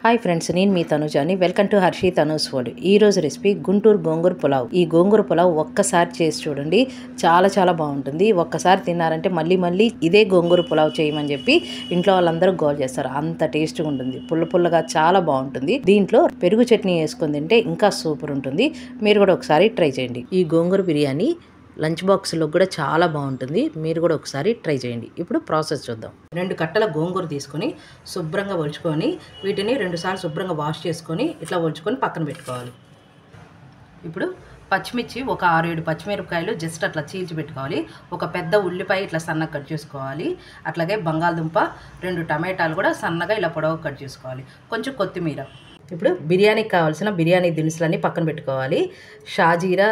Hi friends, నేను మీ తనుజాని. Welcome to Harshi Tanu's world. ఈరోజు రెసిపీ గుంటూరు గోంగూర పులావ్. ఈ గోంగూర పులావ్ ఒక్కసారి చేసి చూడండి, చాలా చాలా బాగుంటుంది. ఒక్కసారి తిన్నారంటే మళ్ళీ మళ్ళీ ఇదే గోంగూర పులావ్ చేయమని చెప్పి ఇంట్లో వాళ్ళందరూ గోల్ చేస్తారు. అంత టేస్ట్గా ఉంటుంది, పుల్ల పుల్లగా చాలా బాగుంటుంది. దీంట్లో పెరుగు చట్నీ వేసుకొని తింటే ఇంకా సూపర్ ఉంటుంది. మీరు కూడా ఒకసారి ట్రై చేయండి. ఈ గోంగూర బిర్యానీ లంచ్ బాక్స్లో కూడా చాలా బాగుంటుంది. మీరు కూడా ఒకసారి ట్రై చేయండి. ఇప్పుడు ప్రాసెస్ చూద్దాం. 2 కట్టల గోంగూర తీసుకొని శుభ్రంగా ఒలుచుకొని వీటిని 2 సార్లు శుభ్రంగా వాష్ చేసుకొని ఇట్లా ఒలుచుకొని పక్కన పెట్టుకోవాలి. ఇప్పుడు పచ్చిమిర్చి ఒక 6-7 పచ్చిమిరపకాయలు జస్ట్ అట్లా చీల్చి పెట్టుకోవాలి. ఒక పెద్ద ఉల్లిపాయ ఇట్లా సన్నగా కట్ చేసుకోవాలి. అట్లాగే బంగాళదుంప 2 టమాటాలు కూడా సన్నగా ఇలా పొడవు కట్ చేసుకోవాలి. కొంచెం కొత్తిమీర. ఇప్పుడు బిర్యానీకి కావాల్సిన బిర్యానీ దినుసులన్నీ పక్కన పెట్టుకోవాలి. షాజీరా,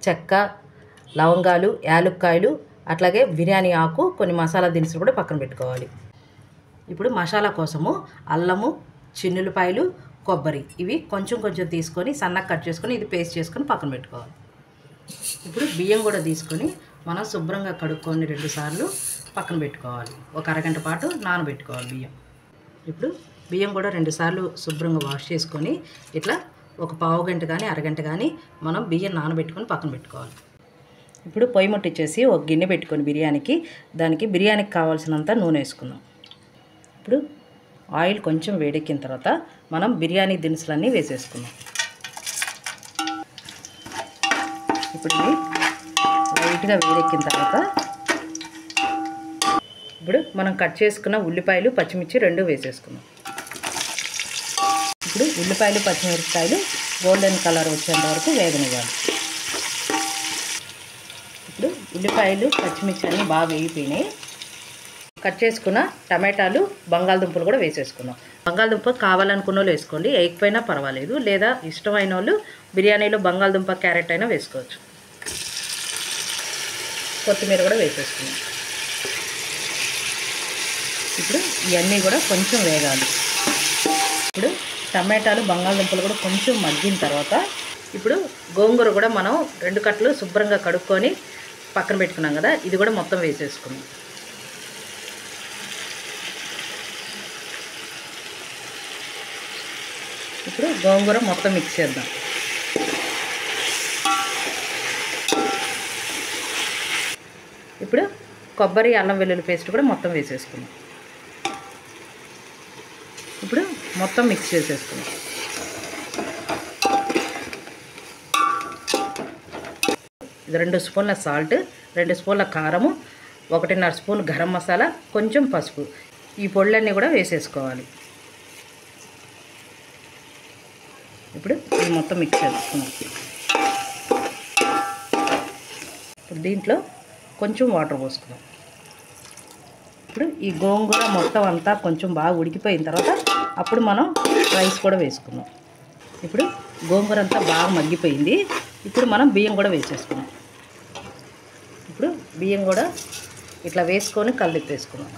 చెక్క, లవంగాలు, యాలుక్కాయలు, అట్లాగే బిర్యానీ ఆకు, కొన్ని మసాలా దినుసులు కూడా పక్కన పెట్టుకోవాలి. ఇప్పుడు మసాలా కోసము అల్లము, చిన్నులపాయలు, కొబ్బరి ఇవి కొంచెం కొంచెం తీసుకొని సన్నగా కట్ చేసుకొని ఇది పేస్ట్ చేసుకొని పక్కన పెట్టుకోవాలి. ఇప్పుడు బియ్యం కూడా తీసుకొని మనం శుభ్రంగా కడుక్కొని 2 సార్లు పక్కన పెట్టుకోవాలి. ఒక అరగంట పాటు నానబెట్టుకోవాలి బియ్యం. ఇప్పుడు బియ్యం కూడా 2 సార్లు శుభ్రంగా వాష్ చేసుకొని ఇట్లా ఒక పావు గంట కానీ అరగంట కానీ మనం బియ్యం నానబెట్టుకొని పక్కన పెట్టుకోవాలి. ఇప్పుడు పొయ్యి ముట్టించేసి ఒక గిన్నె పెట్టుకొని దానికి బిర్యానీకి కావాల్సినంత నూనె వేసుకుందాం. ఇప్పుడు ఆయిల్ కొంచెం వేడెక్కిన తర్వాత మనం బిర్యానీ దినుసులన్నీ వేసేసుకుందాం. ఇప్పుడు ఇది లైట్గా వేడెక్కిన తర్వాత ఇప్పుడు మనం కట్ చేసుకున్న ఉల్లిపాయలు, పచ్చిమిర్చి 2 వేసేసుకుందాం. ఇప్పుడు ఉల్లిపాయలు, పచ్చిమిరపకాయలు గోల్డెన్ కలర్ వచ్చేంత వరకు వేగనివ్వాలి. ఇప్పుడు ఉల్లిపాయలు, పచ్చిమిర్చి అన్నీ బాగా వేగిపోయినాయి. కట్ చేసుకున్న టమాటాలు, బంగాళదుంపలు కూడా వేసేసుకున్నాం. బంగాళదుంప కావాలనుకున్న వాళ్ళు వేసుకోండి, వేయకపోయినా పర్వాలేదు. లేదా ఇష్టమైన వాళ్ళు బిర్యానీలో బంగాళదుంప, క్యారెట్ అయినా వేసుకోవచ్చు. కొత్తిమీర కూడా వేసేసుకున్నాం. ఇప్పుడు ఇవన్నీ కూడా కొంచెం వేగాలి. ఇప్పుడు టమాటాలు, బంగాళదుంపలు కూడా కొంచెం మగ్గిన తర్వాత ఇప్పుడు గోంగూర కూడా మనం 2 కట్టలు శుభ్రంగా కడుక్కొని పక్కన పెట్టుకున్నాం కదా, ఇది కూడా మొత్తం వేసేసుకున్నాం. ఇప్పుడు గోంగూర మొత్తం మిక్స్ చేద్దాం. ఇప్పుడు కొబ్బరి, అల్లం వెల్లుల్లి పేస్ట్ కూడా మొత్తం వేసేసుకున్నాం. ఇప్పుడు మొత్తం మిక్స్ చేసేసుకున్నాం. ఇది 2 స్పూన్ల సాల్ట్, 2 స్పూన్ల కారము, 1.5 స్పూన్ గరం మసాలా, కొంచెం పసుపు. ఈ పొళ్ళన్నీ కూడా వేసేసుకోవాలి. ఇప్పుడు ఇది మొత్తం మిక్స్ చేసుకున్నాం. ఇప్పుడు దీంట్లో కొంచెం వాటర్ పోసుకున్నాం. ఇప్పుడు ఈ గోంగూర మొత్తం అంతా కొంచెం బాగా ఉడికిపోయిన తర్వాత అప్పుడు మనం రైస్ కూడా వేసుకున్నాం. ఇప్పుడు గోంగూర అంతా బాగా మగ్గిపోయింది. ఇప్పుడు మనం బియ్యం కూడా వేసేసుకున్నాం. ఇప్పుడు బియ్యం కూడా ఇట్లా వేసుకొని కలిపేసుకున్నాం.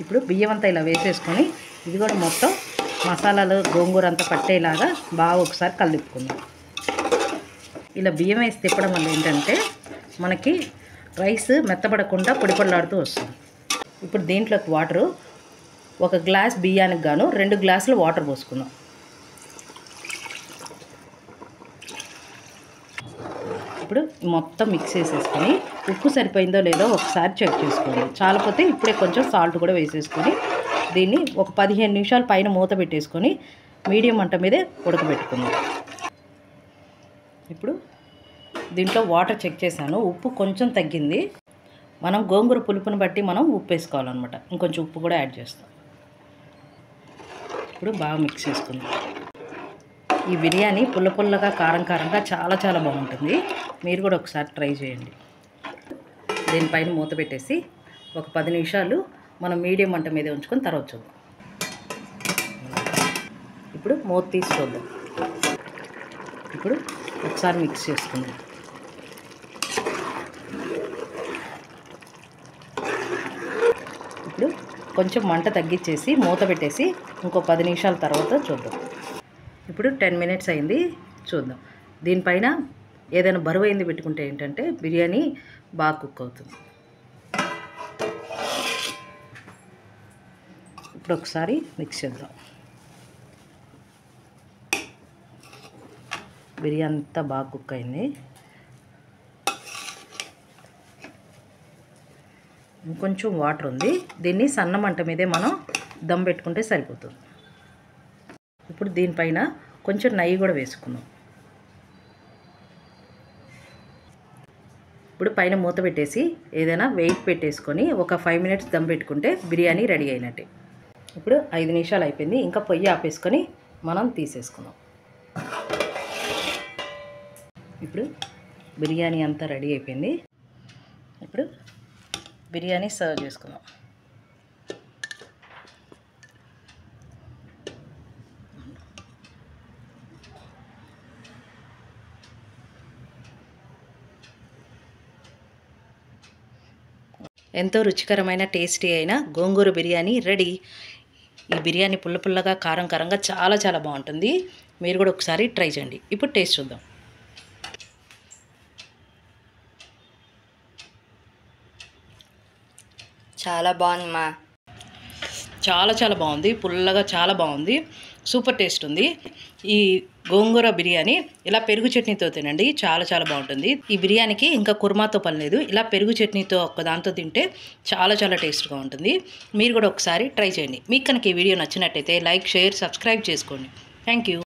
ఇప్పుడు బియ్యం అంతా ఇలా వేసేసుకొని ఇది కూడా మొత్తం మసాలాలు గోంగూర అంతా పట్టేలాగా బాగా ఒకసారి కలుపుకుందాం. ఇలా బియ్యం వేసి తిప్పడం వల్ల ఏంటంటే మనకి రైస్ మెత్తపడకుండా పొడిపొడలాడుతూ వస్తుంది. ఇప్పుడు దీంట్లోకి వాటరు, 1 గ్లాస్ బియ్యానికి గాను 2 గ్లాసులు వాటర్ పోసుకుందాం. ఇప్పుడు మొత్తం మిక్స్ చేసేసుకొని ఉప్పు సరిపోయిందో లేదో ఒకసారి చెక్ చేసుకోండి. చాలపోతే ఇప్పుడే కొంచెం సాల్ట్ కూడా వేసేసుకొని దీన్ని ఒక 15 నిమిషాలు పైన మూత పెట్టేసుకొని మీడియం మంట మీదే ఉడకబెట్టుకుందాం. ఇప్పుడు దీంట్లో వాటర్ చెక్ చేశాను, ఉప్పు కొంచెం తగ్గింది. మనం గోంగూర పులుపుని బట్టి మనం ఉప్పు వేసుకోవాలన్నమాట. ఇంకొంచెం ఉప్పు కూడా యాడ్ చేస్తాం. ఇప్పుడు బాగా మిక్స్ చేసుకుందాం. ఈ బిర్యానీ పుల్ల పుల్లగా, కారం కారంగా చాలా చాలా బాగుంటుంది. మీరు కూడా ఒకసారి ట్రై చేయండి. దీనిపైన మూత పెట్టేసి ఒక 10 నిమిషాలు మనం మీడియం మంట మీద ఉంచుకొని తర్వాత చూద్దాం. ఇప్పుడు మూత తీసి చూద్దాం. ఇప్పుడు ఒకసారి మిక్స్ చేసుకుందాం. ఇప్పుడు కొంచెం మంట తగ్గించేసి మూత పెట్టేసి ఇంకో 10 నిమిషాల తర్వాత చూద్దాం. ఇప్పుడు 10 మినిట్స్ అయింది, చూద్దాం. దీనిపైన ఏదైనా బరువైంది పెట్టుకుంటే ఏంటంటే బిర్యానీ బాగా కుక్ అవుతుంది. ఇప్పుడు ఒకసారి మిక్స్ చేద్దాం. బిర్యానీ అంతా బాగా కుక్ అయింది. ఇంకొంచెం వాటర్ ఉంది. దీన్ని సన్న మంట మీదే మనం దమ్ పెట్టుకుంటే సరిపోతుంది. ఇప్పుడు దీనిపైన కొంచెం నెయ్యి కూడా వేసుకుందాం. ఇప్పుడు పైన మూత పెట్టేసి ఏదైనా వెయిట్ పెట్టేసుకొని ఒక 5 మినిట్స్ దమ్ పెట్టుకుంటే బిర్యానీ రెడీ అయినట్టే. ఇప్పుడు 5 నిమిషాలు అయిపోయింది. ఇంకా పొయ్యి ఆపేసుకొని మనం తీసేసుకుందాం. ఇప్పుడు బిర్యానీ అంతా రెడీ అయిపోయింది. ఇప్పుడు బిర్యానీ సర్వ్ చేసుకుందాం. ఎంతో రుచికరమైన టేస్టీ అయిన గోంగూర బిర్యానీ రెడీ. ఈ బిర్యానీ పుల్ల పుల్లగా కారం కారంగా చాలా చాలా బాగుంటుంది. మీరు కూడా ఒకసారి ట్రై చేయండి. ఇప్పుడు టేస్ట్ చూద్దాం. చాలా బాగుందమ్మా. చాలా చాలా బాగుంది. పుల్లగా చాలా బాగుంది. సూపర్ టేస్ట్ ఉంది. ఈ గోంగూర బిర్యానీ ఇలా పెరుగు చట్నీతో తినండి, చాలా చాలా బాగుంటుంది. ఈ బిర్యానీకి ఇంకా కుర్మాతో పని లేదు. ఇలా పెరుగు చట్నీతో ఒక్క దాంతో తింటే చాలా చాలా టేస్ట్గా ఉంటుంది. మీరు కూడా ఒకసారి ట్రై చేయండి. మీకు కనుక ఈ వీడియో నచ్చినట్టయితే లైక్, షేర్, సబ్స్క్రైబ్ చేసుకోండి. Thank you.